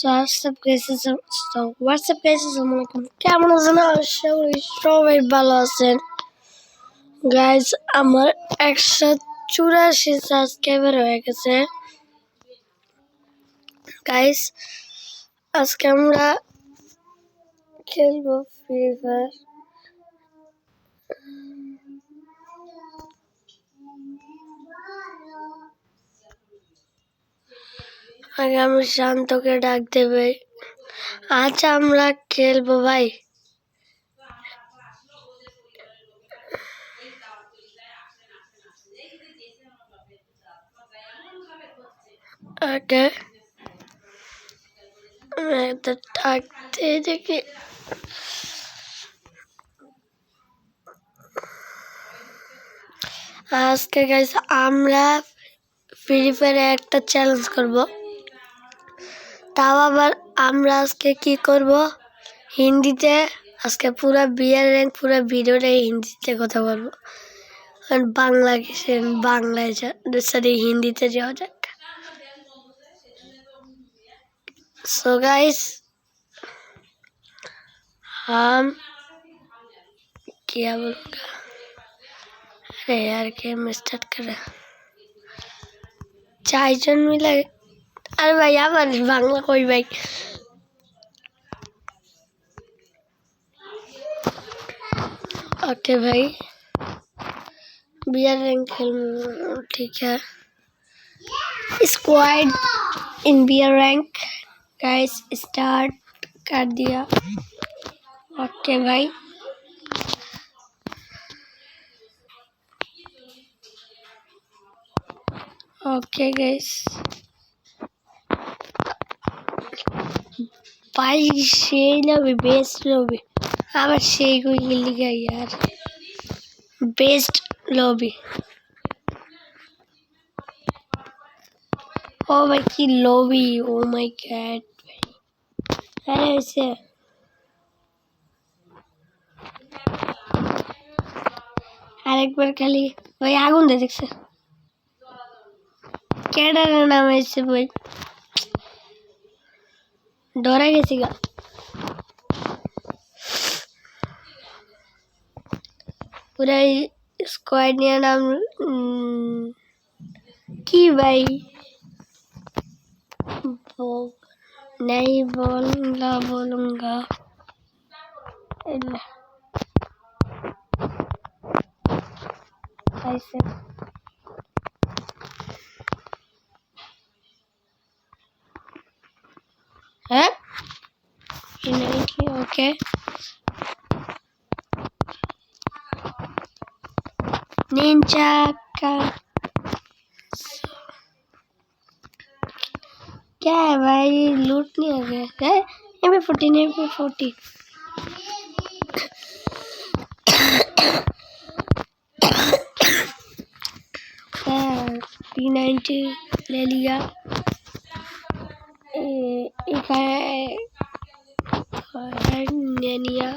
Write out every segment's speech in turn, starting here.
WhatsApp guys আসসালামু আলাইকুম। কেমন আছেন? আশা করি সবাই ভালো আছেন। গাইস আমার 184 সাবস্ক্রাইবার হয়ে গেছে। গাইস আজকে আমরা খেলবো ফ্রি ফায়ার। আগে আমি শান্তকে ডাক দেবে। আজ আমরা খেলবো ভাই। ওকে তো ডাকতে দেখি। আজকে গাইস আমরা ফ্রি ফায়ারে একটা চ্যালেঞ্জ করব। তাও আবার আমরা আজকে কি করব হিন্দিতে। আজকে পুরো বিয়ার র্যাঙ্ক পুরো ভিডিওটা হিন্দিতে কথা বলবো। আর বাংলায় সরি হিন্দিতে যাওয়া যাক। सो गाइस हम क्या बोलूँगा। अरे यार गेम स्टार्ट कर रहा 4 जन मिला। अरे भाई আবার বাংলা কই ভাই। ओके भाई बियर रैंक खेल ठीक है। Squad in beer rank guys start कर दिया। ओके भाई ओके गाइस भाई সেই লবি বেস্ট লবি আবার সেই কই গেলি গা यार बेस्ट लॉबी। ओ भाई की लॉबी ओ माय गॉड भाई। अरे ऐसे আরেকবার খালি ভাই আগুন দে দেখছে কেডার নাম এসে ভাই ডরা গেছি গা। पूरा स्क्वाड निया नाम की भाई नहीं बोलूंगा ऐसे है ओके निंजा का क्या है भाई लूट नहीं हो गया है। MP40 P90 ले लिया। एक है निया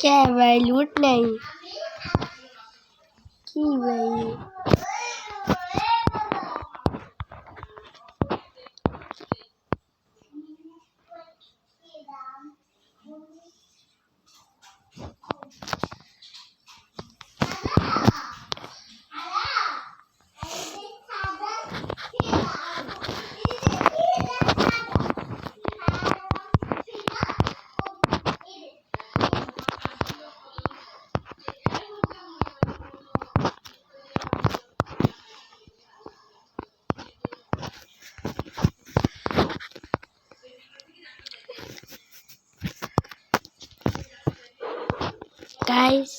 क्या है भाई लूट नहीं की भाई। guys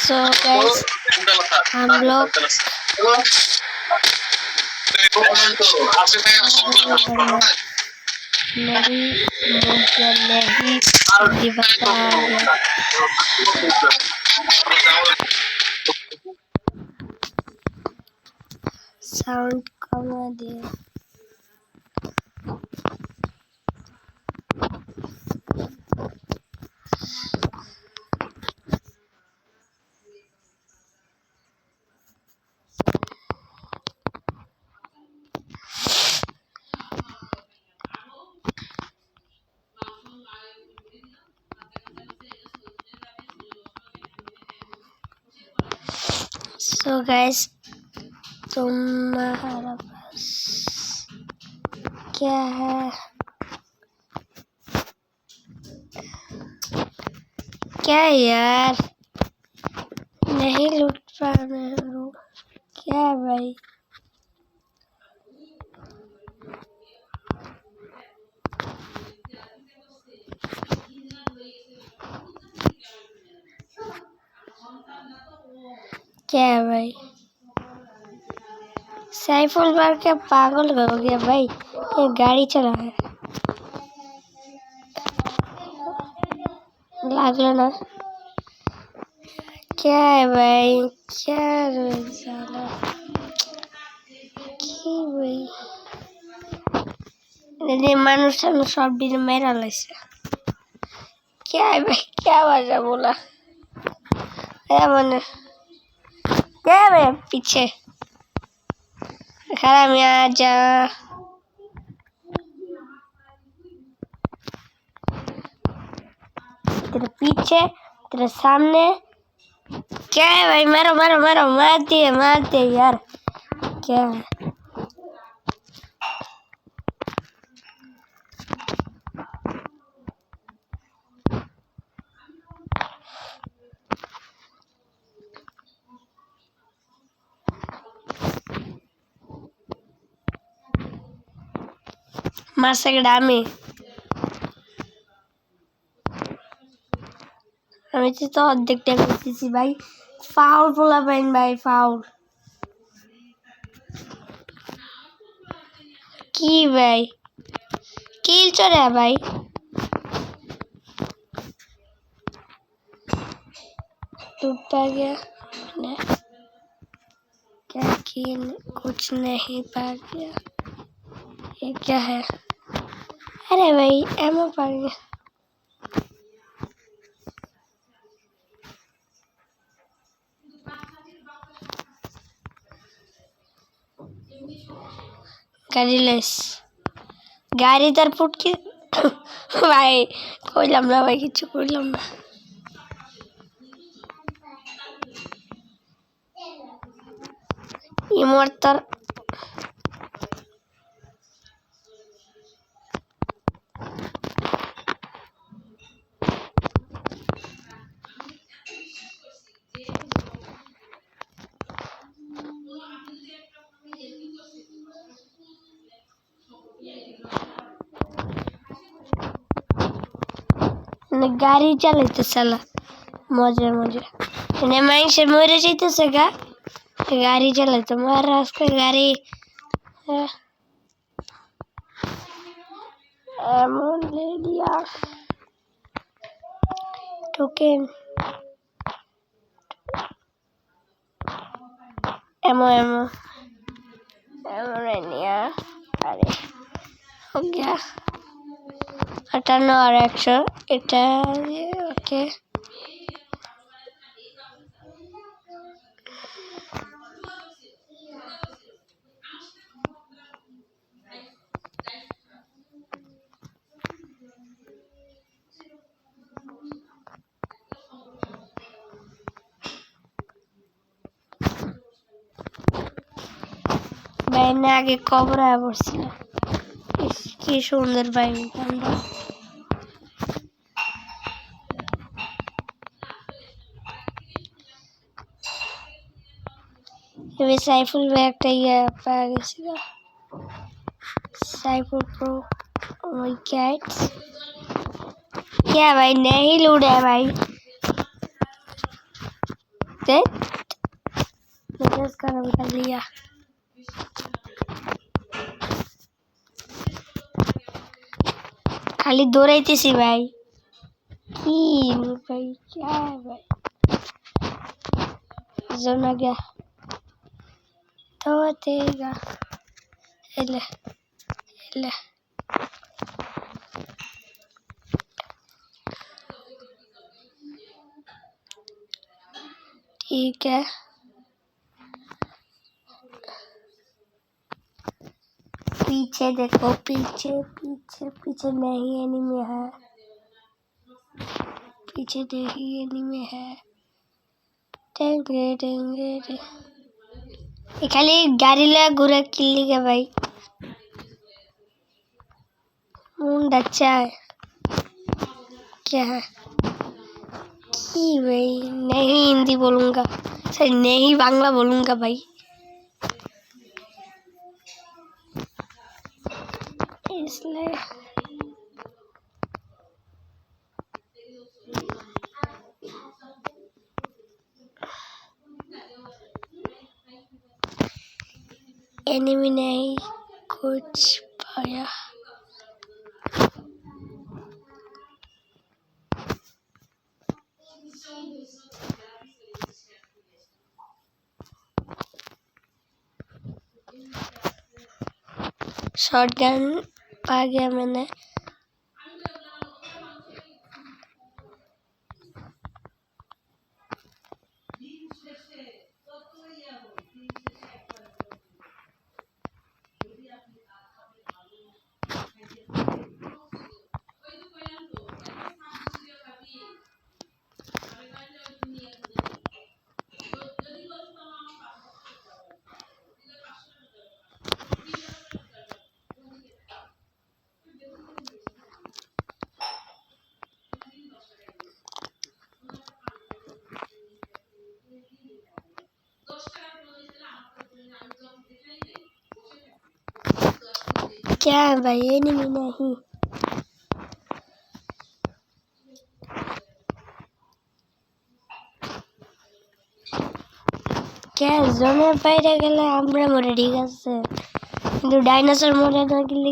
so guys हम लोग नहीं मुझे नहीं बताया। साउंड कमा दे। सो गाइस, तुम्हारा पास क्या है? क्या यार, नहीं लूट पा रहे हो क्या भाई? क्या है भाई? सैफुल बार क्या पागल हो गया भाई? ये गाड़ी चला है, लागलो ना। क्या है भाई? क्या साला কি ভাই? মানুষ সব দিন মেরা লাইছে। क्या है भाई? क्या वजह बोला? मैंने क्या है भाई पीछे खड़ा में आ जा। तेरे पीछे, तेरे सामने। क्या है भाई? मारो मारो मारो, मार दिए यार। क्या है? मारसे আমি তো অর্ধেকটা করতেছি ভাই। ফাউল বলা পাইন ভাই, ফাউল। কি ভাই কিল চলে ভাই? टूटा गया ने क्या किल? कुछ नहीं पा गया। ये क्या है? अरे भाई एमओ पा गया। गाड़ी लेस गाड़ी तार फुट के भाई কইলাম না ভাই, কিছু কইলাম না। ইমর্টার गाड़ी चलाते साला मजे मजे ने माइंड से मरे जाइते गा। गाड़ी चलाते मार रास्ता गाड़ी एमन ले लिया। टोकन एमो एमो एमो ले लिया। अरे हो गया 58 और 100 এটা ওকে। मैंने आगे कबरा बसছিল কি সুন্দর ভাই গানটা। ये साइफुल में একটা ইয়ে পাওয়া গেছিল, साइफुल प्रो। ओह कैट्स क्या भाई? नहीं लूट है भाई। देख मैंने इसका नाम कर लिया। खाली दौड़ाइतेছি भाई। কি भाई क्या है भाई? जोना गया तो देगा ले ले ठीक है। पीछे देखो, पीछे पीछे पीछे नहीं एनिमी है, पीछे नहीं एनिमी है। खाली गाड़ी ले घूरे किल्ली के भाई मुंड अच्छा है क्या है कि भाई नहीं हिंदी बोलूंगा, सही नहीं बांग्ला बोलूंगा भाई। इसलिए एनिमी नहीं कुछ पाया। शॉटगन पा गया मैंने। क्या है भाई एनिमी नहीं। क्या जोने বাইরে গেলে আমরা মরে ঠিক আছে, কিন্তু ডাইনোসর মরে না গেলে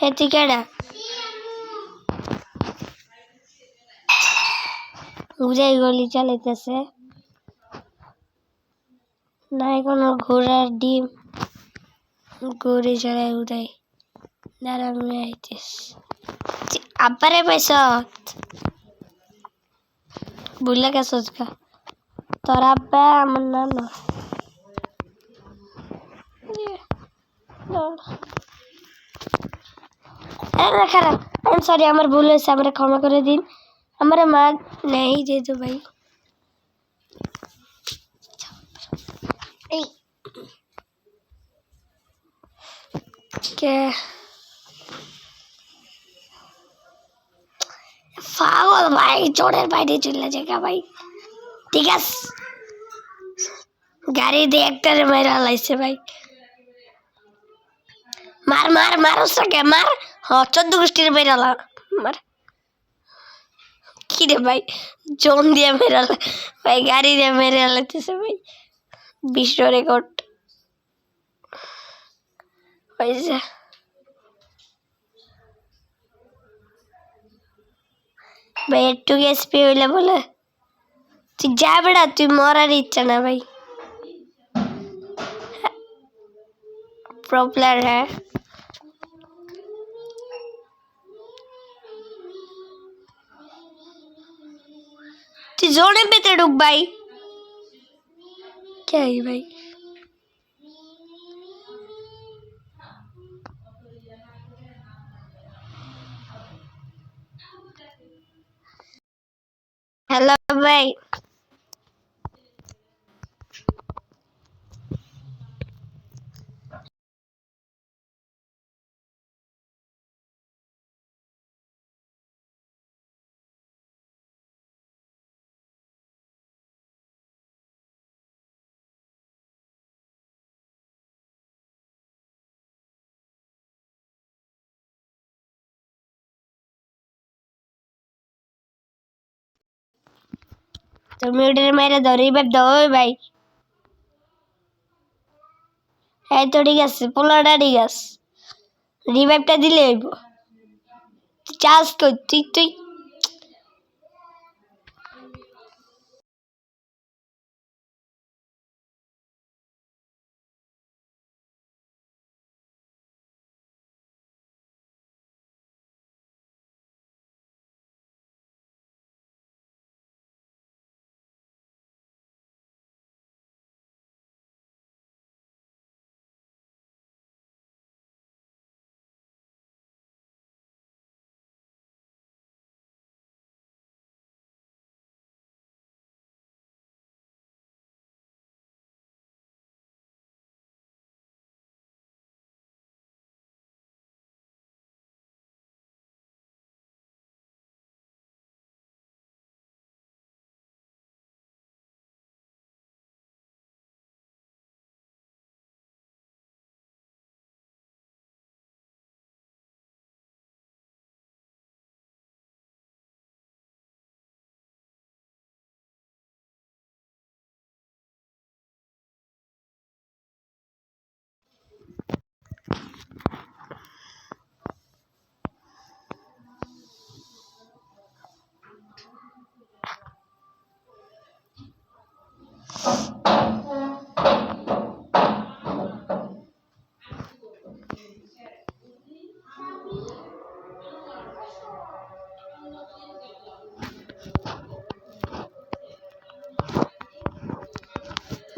এটি কেডা উড়াই গলি চালাইতেছে নাই কোনো ঘোড়ার ডিম ঘুরে চড়াই উড়াই দাঁড়ামি আইতেস আব্বারে পাইছ ভুলে গেছস গা তোর আব্বা আমার নানা খারাপ। আই এম সরি, আমার ভুল হয়েছে, আমার ক্ষমা করে দিন। আমার মা নেই যেহেতু ভাই কে পাগল ভাই চোরের বাইরে চলে যায় ভাই। ঠিক আছে গাড়ি দিয়ে একটারে মেরা লাইছে ভাই। মার মার মার ওকে মার। হ্যাঁ 14 গোষ্ঠীর মেরালা মার। কি রে ভাই জোন দিয়ে মেরালা ভাই, গাড়ি দিয়ে মেরে লাইতেছে ভাই, বিশ্ব রেকর্ড হয়েছে ভাই। একটু এসপি হইলে বলে তুই যা বেড়া, তুই মরার ইচ্ছা না ভাই। প্রবলেম হ্যাঁ তুই জোনের ভেতরে ঢুক ভাই। কে ভাই হ্যালো ভাই তুমি ওটার মেরে ধরে এবার দাও ভাই। এই তো ঠিক আছে, পোলাটা ঠিক আছে, রিভাইভটা দিলে হইব। চার্জ কর তুই তুই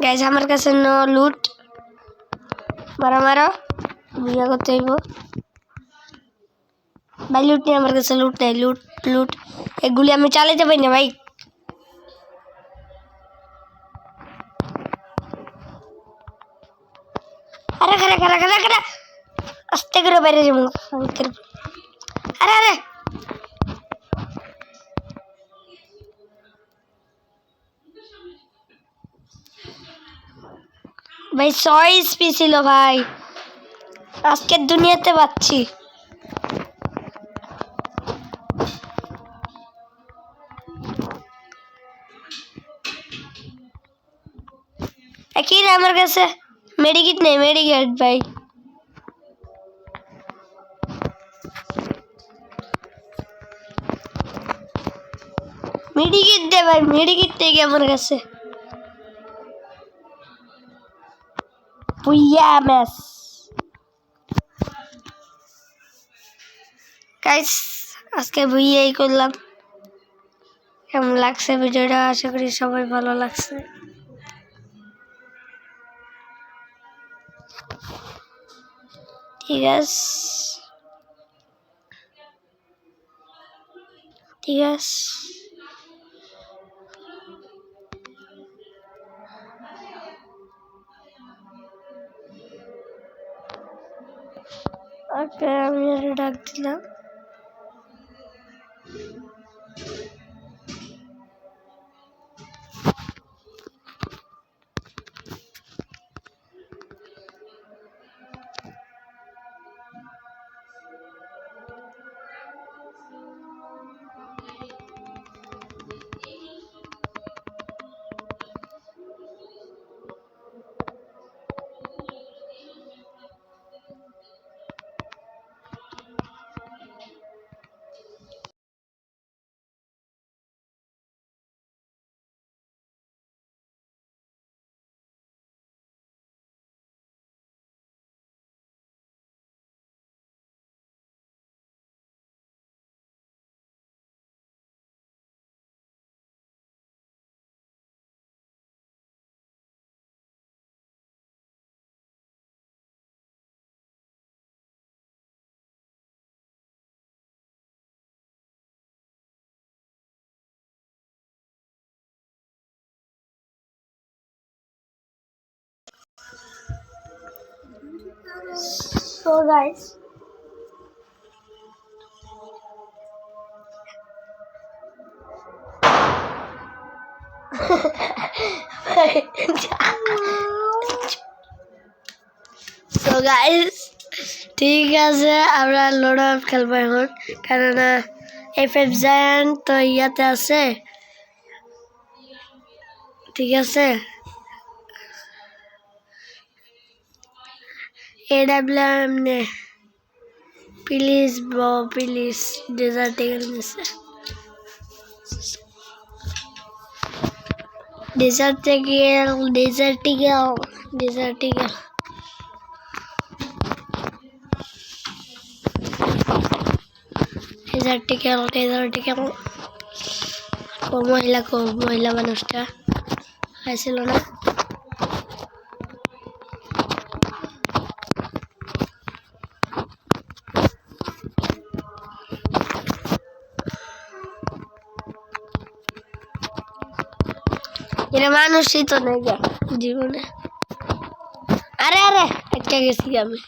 গাইস আমার কাছে নো লুট, মারা মারা বিয়া করতে হইব ভাই। লুট নেই আমার কাছে, লুট নেই, লুট লুট এগুলি আমি চালাইতে পারি না ভাই। আরে খারা খারা খারা খারা আস্তে করে বাইরে যাবো। আরে আরে ভাই 6 এসপি ছিল ভাই, আজকের দুনিয়াতে পাচ্ছি। একই রে আমার কাছে মেডিকিট নেই, মেডিকেট ভাই। মেডিকিট দে ভাই, মেডিকিট নেই আমার কাছে। বুইয়া মেস গাইস, আজকে বুইয়াই করলাম। কেমন লাগছে ভিডিওটা? আশা করি সবাই ভালো লাগছে। ঠিক আছে ঠিক আছে ওকে, আমি ডাক দিলাম। So guys, so guys, ঠিক আছে আমরা লোড আপ খেলবো এখন, কারণ FF Giant তো ইয়াতে আছে। ঠিক আছে, AWM নে please bro, please desert eagle মিশে, desert eagle, desert eagle, desert eagle. মহিলা মানুষটা খাইছিল না? এরা মানুষই তো নেই জীবনে। আরে আরে একটা গেছি আমি।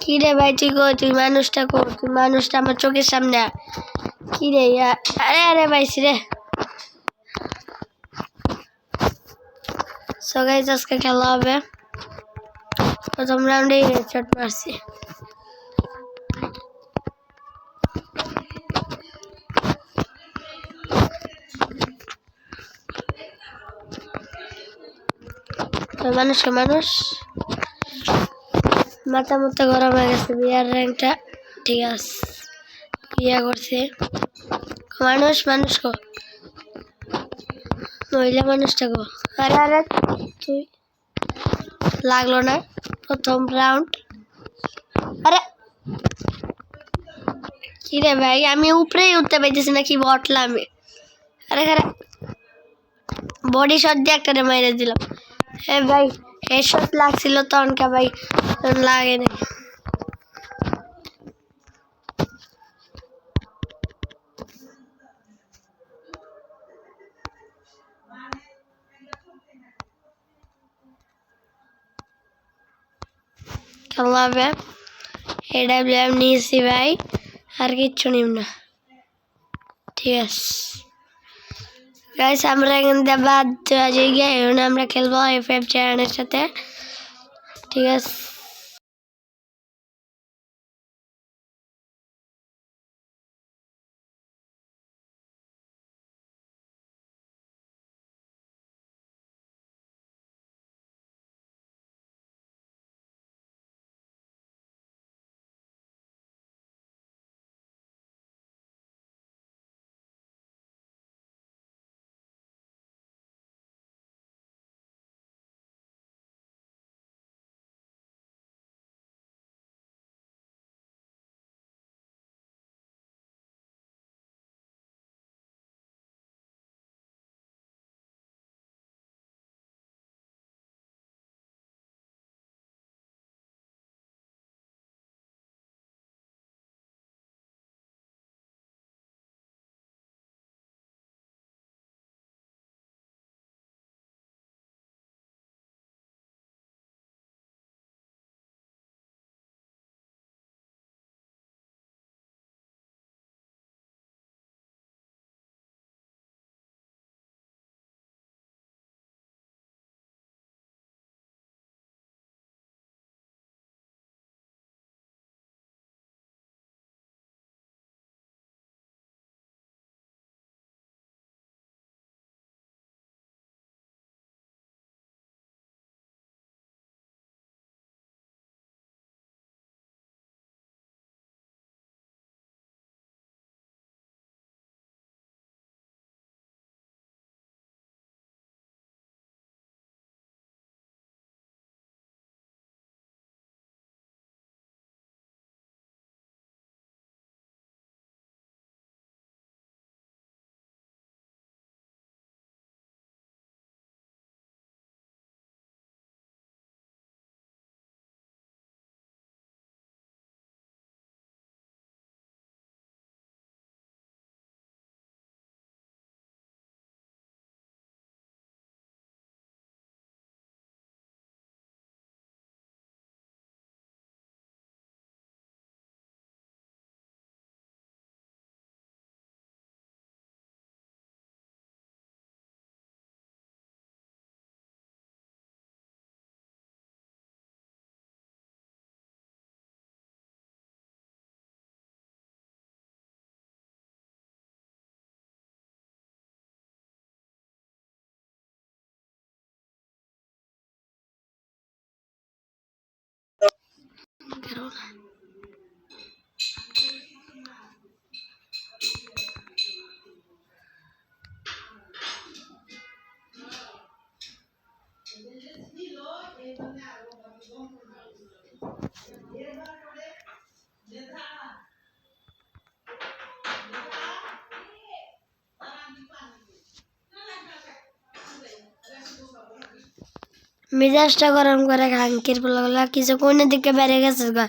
কি রে ভাই, তুই মানুষটা কর, তুই মানুষটা আমার চোখের সামনে। কি রে, আরে আরে ভাইছি রে। সো গাইস আজকে খেলা হবে, প্রথম রাউন্ডে হেডশট মারছি। মানুষকে মানুষ মাথা মতো গরম হয়ে গেছে। বিয়ার র্যাঙ্কটা ঠিক আছে, বিয়া করছে। মানুষ মানুষ গো, মহিলা মানুষটা গো। আরে আরে তুই লাগলো না প্রথম রাউন্ড। আরে কি রে ভাই, আমি উপরেই উঠতে পারতেছি না, কি বটলাম। আরে আরে বডি শট দিয়ে একটা মেরে দিলাম। ভাই হেডশট লাগছিল তখনকে ভাই, লাগে নাই। খেলা হবে AWM নিয়েছি ভাই, আর কিচ্ছু নিব না। ঠিক আছে গাইস, আমরা এখান থেকে বাদ হয়ে গিয়ে এখন আমরা খেলবো F5 চ্যানেলের সাথে। ঠিক আছে, মেজাজটা গরম করে খাঙ্কির পোলাগুলা কিছু কোনের দিকে বেড়ে গেছে গা।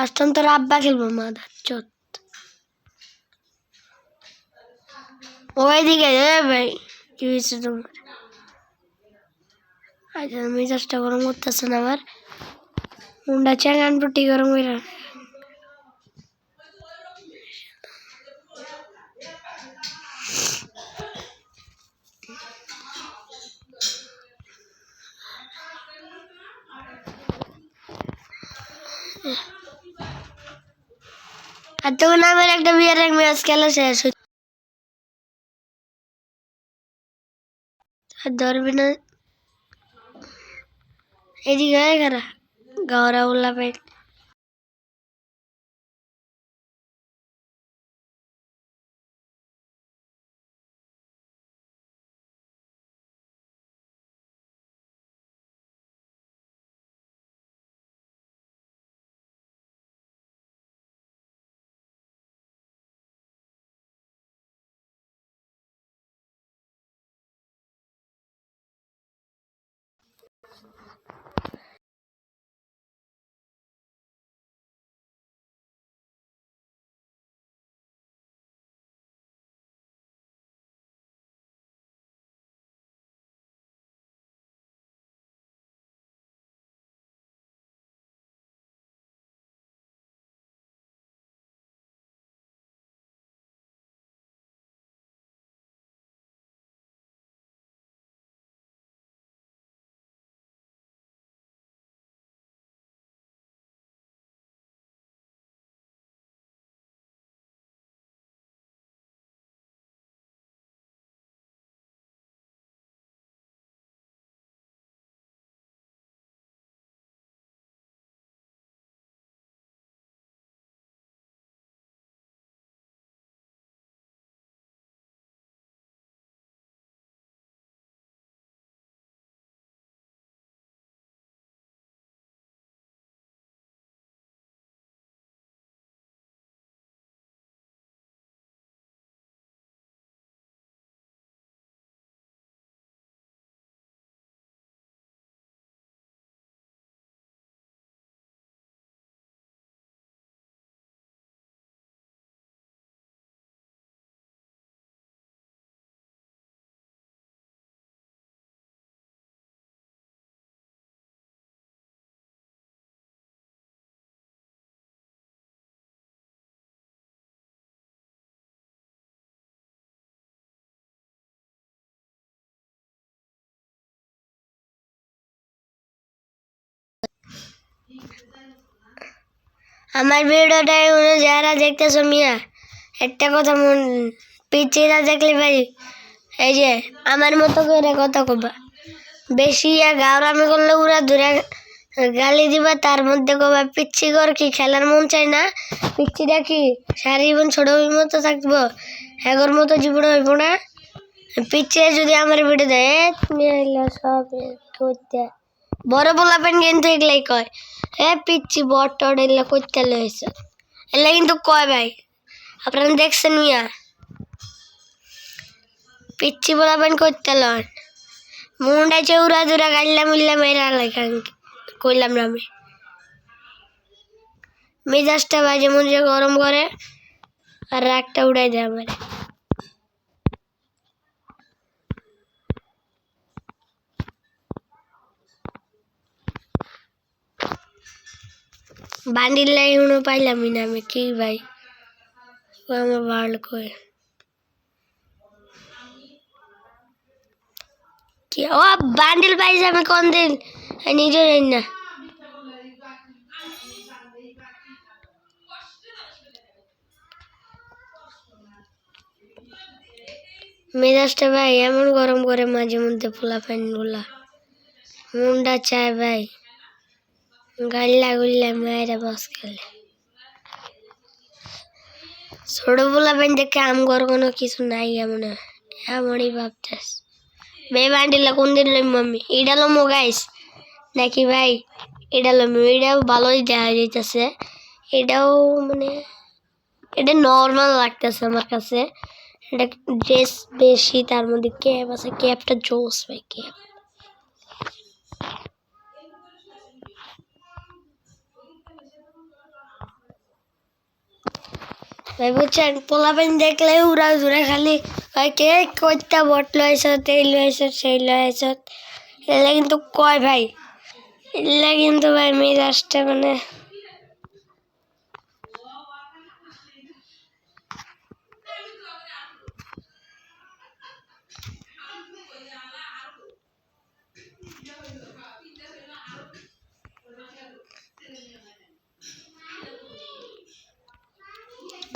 আসতাম তোর আব্বা খেলবো মাদার চোত। ওইদিকে ভাই কি হয়েছে তোমার? আচ্ছা, মেজাজটা গরম করতেছে না আমার, মুন্ডা চ্যাঙ্গান পট্টি গরম করে। আর তখন আমার একটা বিয়ের এক ম্যাচ খেলা শেষ হচ্ছে। আর ধরবি না এদিকে খারা গৌরা উল্লা পেট। আমার ভিডিওটা যারা দেখতেছো মিয়া, একটা কথা পিচিরা দেখলে ভাই এই যে আমার মতো করে কথা কবা, বেশি গাওরামি করলে উড়া দূরে গালি দিবা, তার মধ্যে কবা পিচ্ছি কর কি খেলার মন চায় না, পিচ্ছিটা কি সারা জীবন ছোট মতো থাকবো, এগোর মতো জীবন হইব না। পিচ্ছে যদি আমার ভিডিও দেয় তুমি সব করতে বড় বলাবেন কিন্তু এগুলাই কয় পিচ্ছি বট টড এগুলো করতে লইছে, এগুলা কিন্তু কয় ভাই আপনারা দেখছেন মিয়া, পিচ্ছি বলাবেন করতে লন মুন্ডা চৌরা জোড়া গাইলা মিল্লা মেরা লেখা কইলাম না আমি। মেজাজটা বাজে মনে গরম করে আর রাগটা উড়াই দেয় আমার। বান্ডিল লাই উনো পাইলামই না আমি, কি ভাই ও আমার ভালো কই কি ও বান্ডিল পাইছে আমি কোন দিন নিজে জানি না। মেজাজটা ভাই এমন গরম করে মাঝে মধ্যে পোলা পাইন গুলা মুন্ডা চায় ভাই গাল্লা গুল্লা মেয়েরা বস খেলে। ছোট পোলা পাইন দেখে আমগর কোনো কিছু নাই এমন এমনই ভাবতেস মেয়ে বান্ডিলা কোন দিন লই মাম্মি এটা লমো গাইস নাকি ভাই, এটা লমো এটাও ভালোই দেখা যাইতেছে, এটাও মানে এটা নর্মাল লাগতেছে আমার কাছে, এটা ড্রেস বেশি তার মধ্যে ক্যাপ আছে, ক্যাপটা জোস ভাই ক্যাপ। ভাই বুঝছেন পোলাপেন দেখলে উড়া জুড়ে খালি কে কইটা বট লয়েছত এই লয়েছত সেই লয়েছত, এগুলা কিন্তু কয় ভাই, এগুলা কিন্তু ভাই মেজাজটা মানে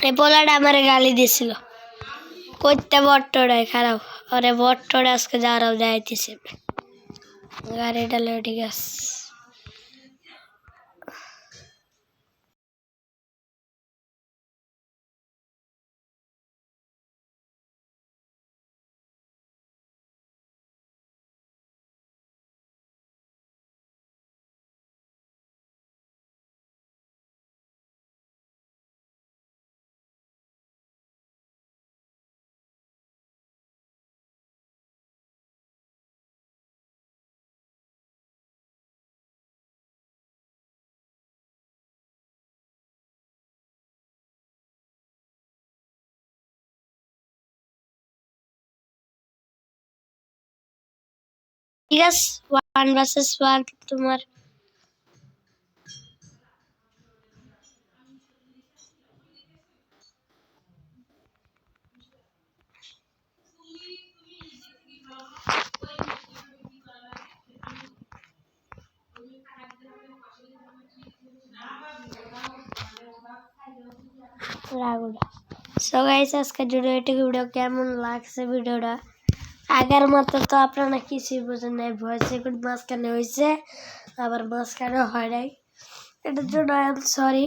এই পোলাটা আমার গালি দিছিল কইতে বট্টটাই খারাপ, ওরে বট্টটা আজকে যারাও যাইতেছে গাড়িটা লয়ে ঠিক আছে। ঠিক আছে 1 vs 1 তোমার রাগুলা। সো গাইস আজকের ভিডিও কেমন লাগছে ভিডিওটা, আগের মতো তো আপনারা কিছুই বুঝেন নাই, ভয়েস রেকর্ড মাঝখানে হয়েছে আবার মাঝখানে হয় নাই, এটার জন্য আই এম সরি।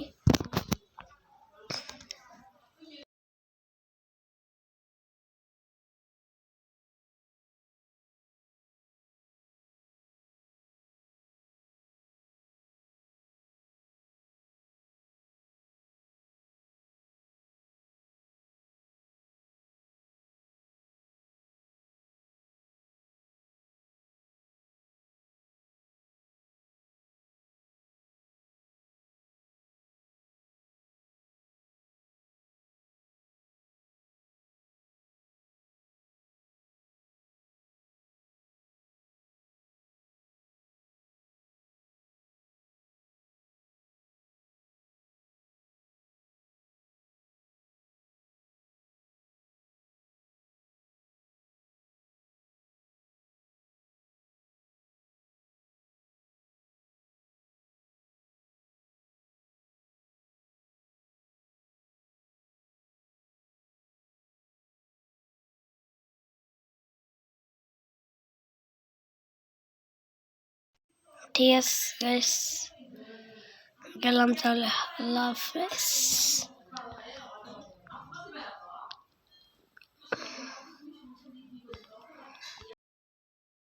ঠিক আছে গাইস, গেলাম তাহলে, আল্লাহ হাফেজ।